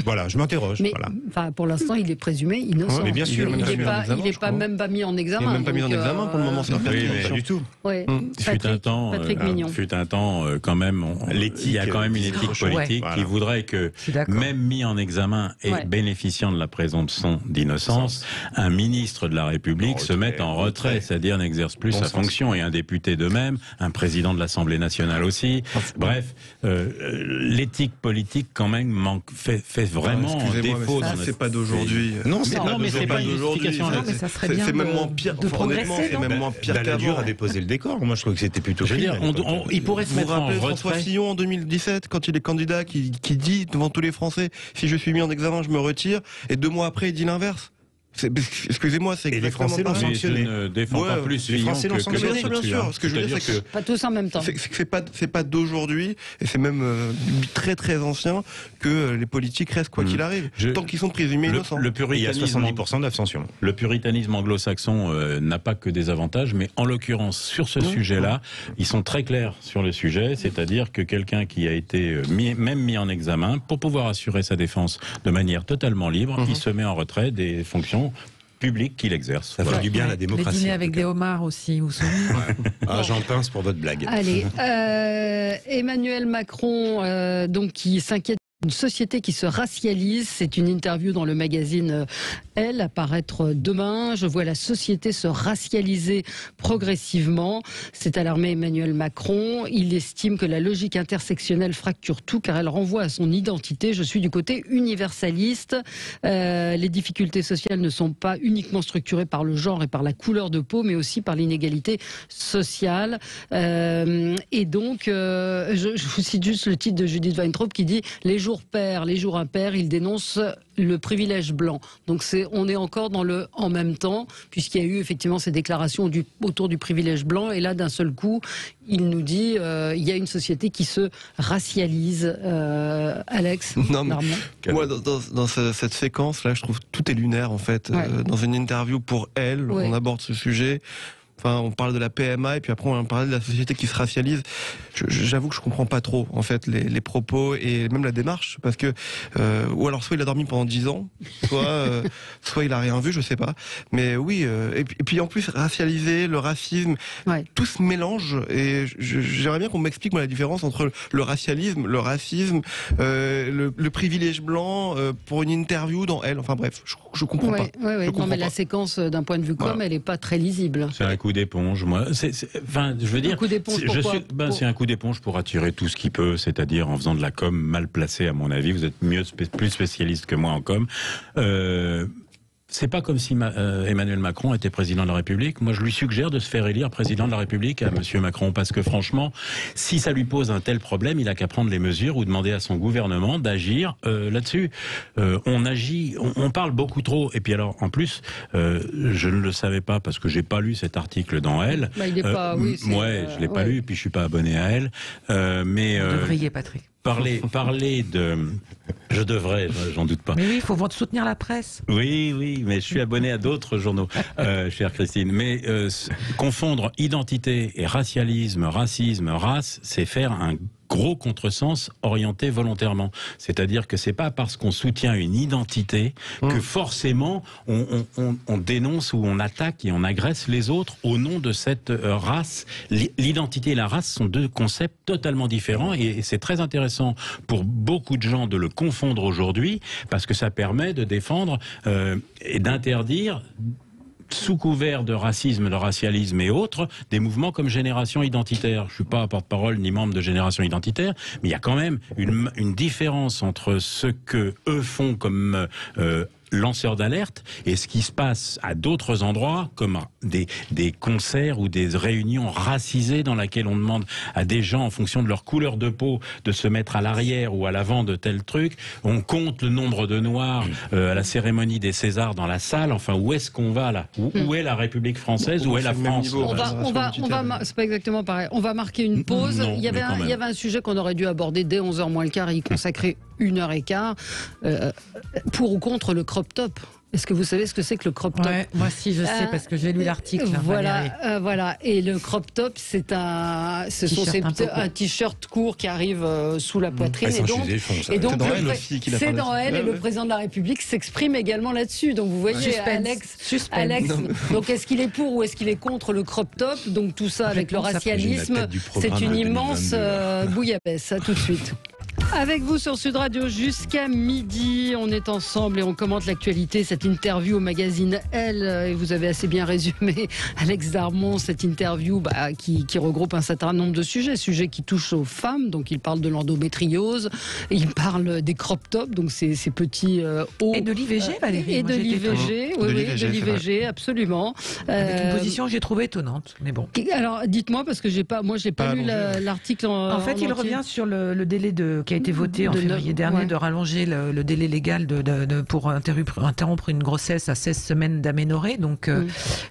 Voilà, je m'interroge. Mais voilà. pour l'instant, il est présumé innocent. Mais bien sûr, il n'est pas même pas mis en examen. Il n'est même pas mis en examen pour le moment. C'est pas du tout. Ouais. Fut un temps, quand même, il y a quand même une éthique politique qui voudrait que, même mis en examen et bénéficiant de la présomption d'innocence, un ministre de la République se mette en retrait, c'est-à-dire n'exerce plus sa fonction, et un député de même, un président de l'Assemblée nationale aussi. Bref, l'éthique politique quand même fait vraiment défaut. C'est pas d'aujourd'hui. Non, mais c'est pas une justification. C'est même moins pire. Honnêtement, c'est même moins pire qu'avant. Balladur a déposé le décor. Moi, je trouve que c'était plutôt génial. Il pourrait se mettre en retrait. François Fillon en 2017, quand il est candidat, qui dit devant tous les Français, si je suis mis en examen, je me retire, et 2 mois après, il dit l'inverse. Excusez-moi, c'est exactement les Français l'ont sanctionné. Je ne défends pas plus les Français l'ont sanctionné. Bien sûr. Ce que je veux dire, c'est que pas tous en même temps. C'est pas d'aujourd'hui, et c'est même très très ancien que les politiques restent quoi qu'il arrive, tant qu'ils sont présumés innocents. Il y a 70% d'abstention. Le puritanisme anglo-saxon n'a pas que des avantages, mais en l'occurrence sur ce sujet-là, ils sont très clairs sur le sujet, c'est-à-dire que quelqu'un qui a été même mis en examen, pour pouvoir assurer sa défense de manière totalement libre, il se met en retrait des fonctions publiques qu'il exerce. Ça fait du bien à la démocratie. Les dîners avec des homards aussi, vous vous souvenez? J'en pince pour votre blague. Allez, Emmanuel Macron, donc qui s'inquiète d'une société qui se racialise. C'est une interview dans le magazine Elle, à paraître demain. Je vois la société se racialiser progressivement. C'est alarmé Emmanuel Macron. Il estime que la logique intersectionnelle fracture tout car elle renvoie à son identité. Je suis du côté universaliste. Les difficultés sociales ne sont pas uniquement structurées par le genre et par la couleur de peau, mais aussi par l'inégalité sociale. Et donc, je vous cite juste le titre de Judith Weintraub qui dit « Les jours pairs, les jours impairs », il dénonce le privilège blanc. Donc on est encore dans le en même temps, puisqu'il y a eu effectivement ces déclarations autour du privilège blanc, et là d'un seul coup, il nous dit il y a une société qui se racialise. Alex, non, mais moi dans cette séquence là, je trouve tout est lunaire en fait. Dans une interview pour Elle, on aborde ce sujet. Enfin, on parle de la PMA et puis après on parle de la société qui se racialise. J'avoue que je comprends pas trop en fait les propos et même la démarche, parce que ou alors soit il a dormi pendant 10 ans, soit il a rien vu, je sais pas. Mais oui, et puis en plus racialiser, le racisme, tout se mélange, et j'aimerais bien qu'on m'explique moi la différence entre le racialisme, le racisme, le privilège blanc pour une interview dans Elle. Enfin bref, je comprends pas. Non, mais la séquence d'un point de vue elle est pas très lisible. C'est un coup d'éponge, moi. Enfin, je veux dire, c'est un coup d'éponge pour attirer tout ce qu'il peut, c'est-à-dire en faisant de la com mal placée, à mon avis. Vous êtes plus spécialiste que moi en com. C'est pas comme si Emmanuel Macron était président de la République. Moi, je lui suggère de se faire élire président de la République à Monsieur Macron, parce que franchement, si ça lui pose un tel problème, il a qu'à prendre les mesures ou demander à son gouvernement d'agir là-dessus. On agit, on parle beaucoup trop. Et puis alors, en plus, je ne le savais pas parce que j'ai pas lu cet article dans Elle. Il est pas, je l'ai pas lu, puis je suis pas abonné à Elle. Mais vous devriez, Patrick. Parler de... Je devrais, j'en doute pas. Mais oui, il faut soutenir la presse. Oui, mais je suis abonné à d'autres journaux, chère Christine. Mais confondre identité et racialisme, racisme, race, c'est faire un gros contresens orienté volontairement. C'est-à-dire que c'est pas parce qu'on soutient une identité que forcément on dénonce ou on attaque et on agresse les autres au nom de cette race. L'identité et la race sont deux concepts totalement différents, et c'est très intéressant pour beaucoup de gens de le confondre aujourd'hui, parce que ça permet de défendre et d'interdire, sous couvert de racisme, de racialisme et autres, des mouvements comme Génération Identitaire. Je suis pas porte-parole ni membre de Génération Identitaire, mais il y a quand même une différence entre ce que eux font comme lanceurs d'alerte, et ce qui se passe à d'autres endroits, comme des concerts ou des réunions racisées dans lesquelles on demande à des gens, en fonction de leur couleur de peau, de se mettre à l'arrière ou à l'avant de tel truc. On compte le nombre de noirs à la cérémonie des Césars dans la salle. Enfin, où est-ce qu'on va là? Où est la République française? Où est la France? C'est pas exactement pareil. On va marquer une pause. Il y avait un sujet qu'on aurait dû aborder dès 11h moins le quart et y consacrer 1h15. Pour ou contre le crop top? Est-ce que vous savez ce que c'est que le crop top? Moi si, je sais, parce que j'ai lu l'article. Voilà. Et le crop top, c'est un t-shirt court qui arrive sous la poitrine. C'est dans Elle aussi qu'il a parlé. C'est dans Elle, et le président de la République s'exprime également là-dessus. Donc vous voyez, Alex. Donc est-ce qu'il est pour ou est-ce qu'il est contre le crop top? Donc tout ça avec le racialisme, c'est une immense bouillabaisse. À tout de suite. Avec vous sur Sud Radio jusqu'à midi, on est ensemble et on commente l'actualité, cette interview au magazine Elle, et vous avez assez bien résumé, Alex Darmon, cette interview qui regroupe un certain nombre de sujets qui touchent aux femmes. Donc il parle de l'endométriose, il parle des crop tops, donc ces petits hauts. Et de l'IVG, Valérie. Et de l'IVG, de l'IVG, absolument. Avec une position que j'ai trouvée étonnante, mais bon. Alors dites-moi, parce que j'ai pas lu l'article en fait, il revient sur le délai qui a été voté en février dernier de rallonger le délai légal pour interrompre une grossesse à 16 semaines d'aménorrhée, donc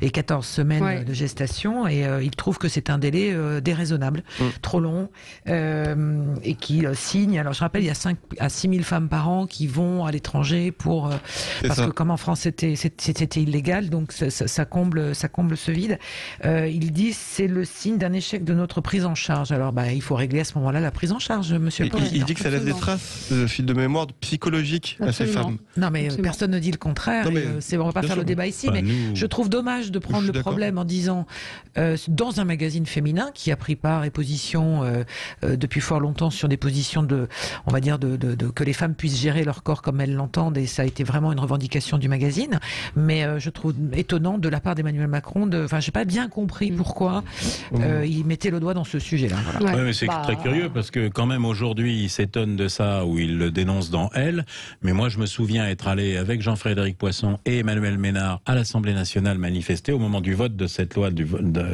et 14 semaines de gestation, et il trouve que c'est un délai déraisonnable, trop long, et qui signe. Alors je rappelle, il y a 5 à 6 000 femmes par an qui vont à l'étranger parce que comme en France c'était illégal, donc ça comble ce vide. Il dit c'est le signe d'un échec de notre prise en charge. Alors il faut régler à ce moment-là la prise en charge, monsieur. Il dit que ça laisse des traces de fil de mémoire psychologique à ces femmes. Non, mais personne ne dit le contraire. On ne va pas faire le débat ici, mais je trouve dommage de prendre le problème en disant, dans un magazine féminin qui a pris part et position depuis fort longtemps sur des positions on va dire que les femmes puissent gérer leur corps comme elles l'entendent, et ça a été vraiment une revendication du magazine. Mais je trouve étonnant de la part d'Emmanuel Macron, j'ai pas bien compris pourquoi il mettait le doigt dans ce sujet-là. Voilà. Ouais, mais c'est très curieux parce que quand même aujourd'hui il s'étonne de ça, ou il le dénonce dans Elle, mais moi je me souviens être allé avec Jean-Frédéric Poisson et Emmanuel Ménard à l'Assemblée nationale manifester au moment du vote de cette loi,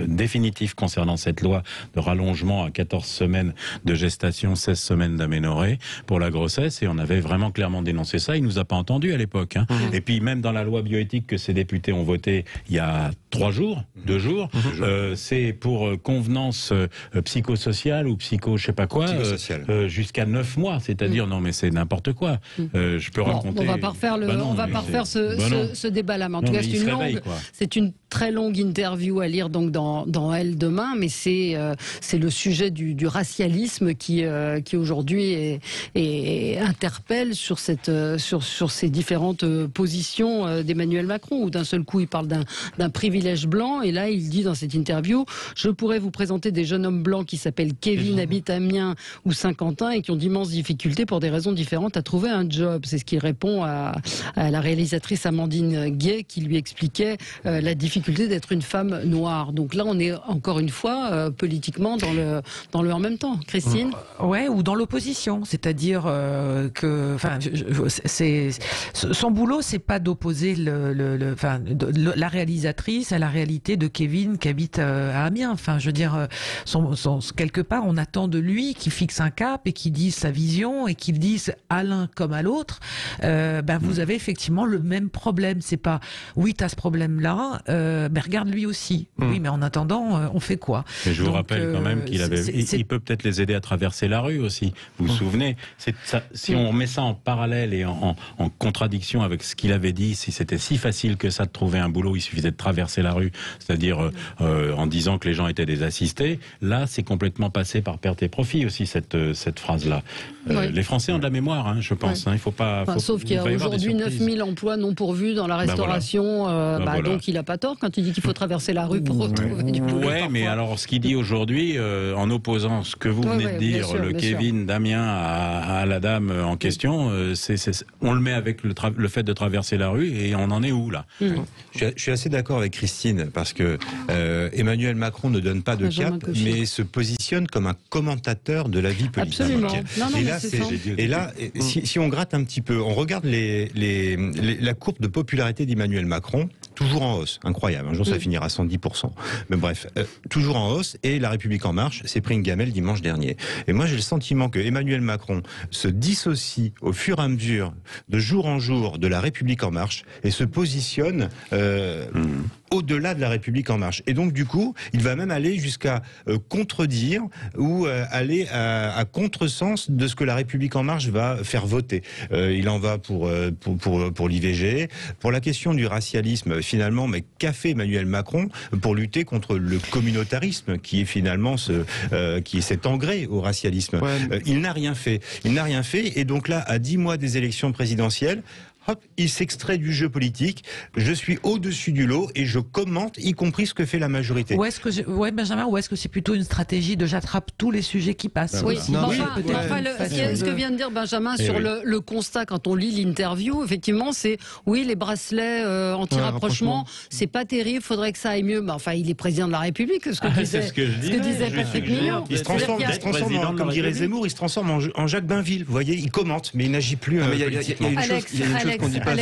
définitif concernant cette loi de rallongement à 14 semaines de gestation, 16 semaines d'aménorrhée pour la grossesse, et on avait vraiment clairement dénoncé ça. Il nous a pas entendu à l'époque. Et puis même dans la loi bioéthique que ces députés ont votée il y a 2 jours, c'est pour convenance psychosociale ou je sais pas quoi, jusqu'à 9 mois, c'est-à-dire non mais c'est n'importe quoi. Je peux raconter. On va pas refaire ce débat-là, mais en tout cas c'est une très longue interview à lire donc dans Elle demain, mais c'est le sujet du racialisme qui aujourd'hui interpelle sur ces différentes positions d'Emmanuel Macron, où d'un seul coup il parle d'un privilège blanc, et là il dit dans cette interview: je pourrais vous présenter des jeunes hommes blancs qui s'appellent Kevin, habitent Amiens ou Saint-Quentin et qui ont d'immenses difficultés pour des raisons différentes à trouver un job. C'est ce qu'il répond à la réalisatrice Amandine Gay, qui lui expliquait la difficulté d'être une femme noire. Donc là, on est encore une fois politiquement dans le en même temps. Christine? Ouais, ou dans l'opposition, c'est-à-dire que, son boulot, c'est pas d'opposer la réalisatrice à la réalité de Kevin qui habite à Amiens. Enfin, je veux dire, quelque part, on attend de lui qu'il fixe un cap et qu'il dise sa vision et qu'il dise à l'un comme à l'autre, vous avez effectivement le même problème. C'est pas, oui, t'as ce problème-là, mais regarde lui aussi. Oui, mais en attendant, on fait quoi? Mais je vous rappelle quand même il peut peut-être les aider à traverser la rue aussi. Vous vous souvenez? Si on met ça en parallèle et en contradiction avec ce qu'il avait dit, si c'était si facile que ça de trouver un boulot, il suffisait de traverser la rue, c'est-à-dire en disant que les gens étaient des assistés, là c'est complètement passé par perte et profit aussi cette phrase-là. Les Français ont de la mémoire, je pense. Il faut pas. Sauf qu'il y a aujourd'hui 9000 emplois non pourvus dans la restauration, donc il a pas tort. quand il dit qu'il faut traverser la rue pour retrouver du boulot. Ouais, mais alors ce qu'il dit aujourd'hui, en opposant ce que vous venez de dire, sûr, le Kevin, Damien, à la dame en question, on le met avec le fait de traverser la rue et on en est où là? Je suis assez d'accord avec Christine parce que Emmanuel Macron ne donne pas de cap, mais se positionne comme un commentateur de la vie politique. Absolument. Et là, si on gratte un petit peu, on regarde la courbe de popularité d'Emmanuel Macron, toujours en hausse, incroyable. Un jour, ça finira à 110%. Mais bref, toujours en hausse. Et La République En Marche s'est pris une gamelle dimanche dernier. Et moi, j'ai le sentiment que Emmanuel Macron se dissocie au fur et à mesure, de jour en jour, de La République En Marche et se positionne au-delà de La République En Marche. Et donc, du coup, il va même aller jusqu'à contredire ou aller à contresens de ce que La République En Marche va faire voter. Il en va pour l'IVG, pour la question du racialisme, finalement, mais qu'a fait Emmanuel Macron pour lutter contre le communautarisme qui est finalement qui s'est engré au racialisme. Il n'a rien fait. Il n'a rien fait. Et donc là, à 10 mois des élections présidentielles, hop, il s'extrait du jeu politique. Je suis au-dessus du lot et je commente, y compris ce que fait la majorité. Benjamin, ou est-ce que c'est plutôt une stratégie de j'attrape tous les sujets qui passent? Oui, ce que vient de dire Benjamin sur le constat quand on lit l'interview, effectivement, c'est les bracelets anti-rapprochement, c'est pas terrible, faudrait que ça aille mieux. Mais enfin, il est président de la République, ce que disait Patrick Millon. Il se transforme, comme dirait Zemmour, il se transforme en Jacques Bainville. Vous voyez, il commente, mais il n'agit plus. Il y a une chose qu'on dit pas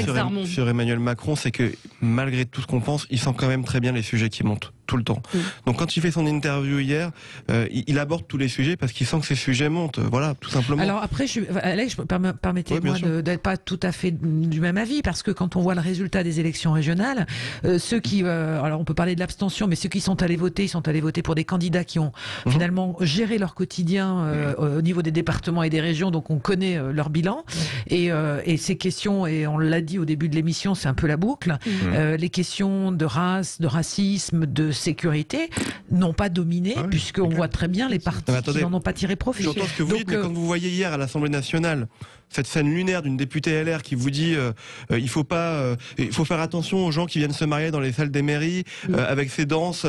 sur Emmanuel Macron, c'est que malgré tout ce qu'on pense, il sent quand même très bien les sujets qui montent tout le temps. Donc quand il fait son interview hier, il aborde tous les sujets parce qu'il sent que ces sujets montent, voilà, tout simplement. Alors après, Alex, permettez-moi d'être pas tout à fait du même avis, parce que quand on voit le résultat des élections régionales, ceux qui, alors on peut parler de l'abstention, mais ceux qui sont allés voter, ils sont allés voter pour des candidats qui ont finalement géré leur quotidien au niveau des départements et des régions, donc on connaît leur bilan, et ces questions, et on l'a dit au début de l'émission, c'est un peu la boucle, les questions de race, de racisme, de sécurité n'ont pas dominé, puisqu'on voit très bien les partis qui n'en ont pas tiré profit. J'entends ce que vous dites, mais quand vous voyez hier à l'Assemblée nationale cette scène lunaire d'une députée LR qui vous dit il faut faire attention aux gens qui viennent se marier dans les salles des mairies avec ces danses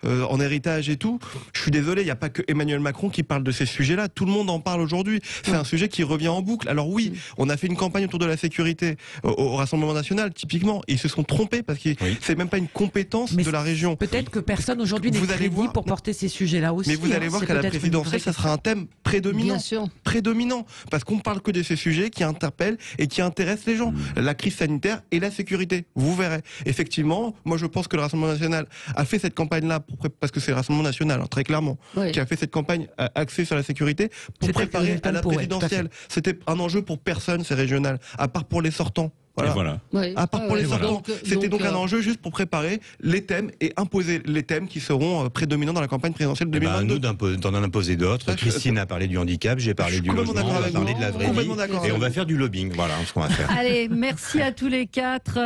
en héritage et tout. Je suis désolé, il n'y a pas que Emmanuel Macron qui parle de ces sujets-là. Tout le monde en parle aujourd'hui. C'est un sujet qui revient en boucle. Alors oui, on a fait une campagne autour de la sécurité au Rassemblement national, typiquement. Et ils se sont trompés parce que c'est même pas une compétence de la région. Peut-être que personne aujourd'hui n'est crédible pour porter ces sujets-là aussi. Mais vous allez voir qu'à la présidentielle, ça sera un thème prédominant. Bien sûr. Prédominant. Parce qu'on parle que de ces sujets qui interpellent et qui intéressent les gens. La crise sanitaire et la sécurité. Vous verrez. Effectivement, moi je pense que le Rassemblement national a fait cette campagne-là, parce que c'est le Rassemblement national, très clairement, qui a fait cette campagne axée sur la sécurité pour préparer à la présidentielle. C'était un enjeu pour personne, c'est régional, à part pour les sortants. Voilà. À part pour les sortants. C'était donc un enjeu juste pour préparer les thèmes et imposer les thèmes qui seront prédominants dans la campagne présidentielle de 2022. Nous d'en imposer d'autres. Christine a parlé du handicap, j'ai parlé du logement, on a parlé de la vraie vie. Et on va faire du lobbying. Voilà ce qu'on va faire. Allez, merci à tous les quatre.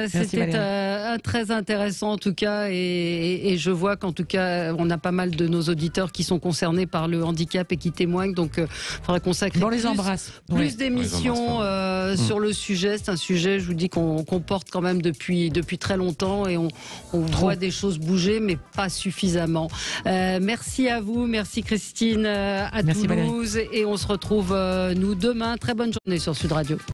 C'était très intéressant en tout cas. Et je vois qu'en tout cas, on a pas mal de nos auditeurs qui sont concernés par le handicap et qui témoignent. Donc, il faudra consacrer plus d'émissions sur le sujet. C'est un sujet, je vous dis, qu'on porte quand même depuis très longtemps et on voit des choses bouger, mais pas suffisamment. Merci à vous, merci Christine à Toulouse, et on se retrouve nous demain. Très bonne journée sur Sud Radio.